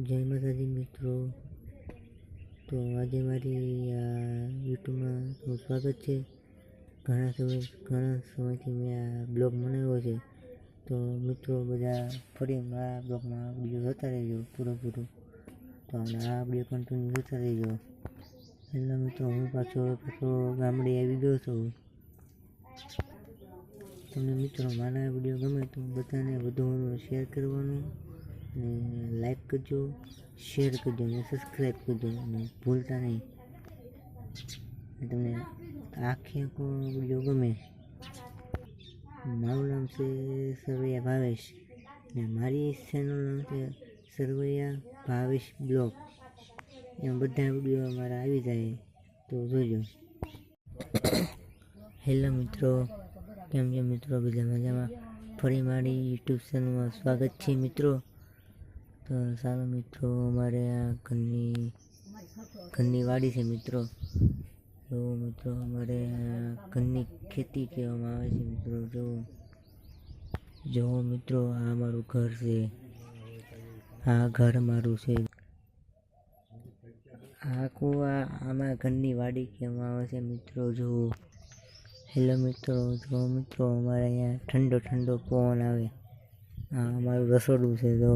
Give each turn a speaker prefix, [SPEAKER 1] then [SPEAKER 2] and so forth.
[SPEAKER 1] જય માતાજી મિત્રો. તો આજે મારી યુટ્યુબમાં સ્વાગત છે. ઘણા સમયથી મેં આ બ્લોગ બનાવ્યો છે. તો મિત્રો બધા ફરી આ બ્લોગમાં વિડીયો જોતા રહેજો પૂરો. તો આ વિડીયો કન્ટિન્યુ જોતા રહેજો. એટલે મિત્રો હું પાછો ગામડે આવી ગયો છું. તમને મિત્રો મારા વિડીયો ગમે તો બધાને વધુ શેર કરવાનું, અને લાઈક કરજો, શેર કરજો અને સબસ્ક્રાઈબ કરજો અને ભૂલતા નહીં. તમને આખો વિડીયો ગમે. મારું નામ છે સરવૈયા ભાવેશ અને મારી ચેનલનું નામ છે સરવૈયા ભાવેશ બ્લોગ. એમાં બધા વિડીયો મારા આવી જાય તો જોજો. હેલો મિત્રો, કેમ છે મિત્રો? બધા મજામાં? ફરી મારી યુટ્યુબ ચેનલમાં સ્વાગત છે મિત્રો. તો સારો મિત્રો, અમારે આ ઘરની વાડી છે મિત્રો. તો મિત્રો અમારે ઘરની ખેતી કહેવામાં આવે છે મિત્રો. જો મિત્રો આ મારું ઘર છે, આ ઘર મારું છે. આમાં ઘરની વાડી કહેવામાં આવે છે મિત્રો. જો હેલો મિત્રો, અમારે અહીંયા ઠંડો પવન આવે. આ અમારું રસોડું છે. જો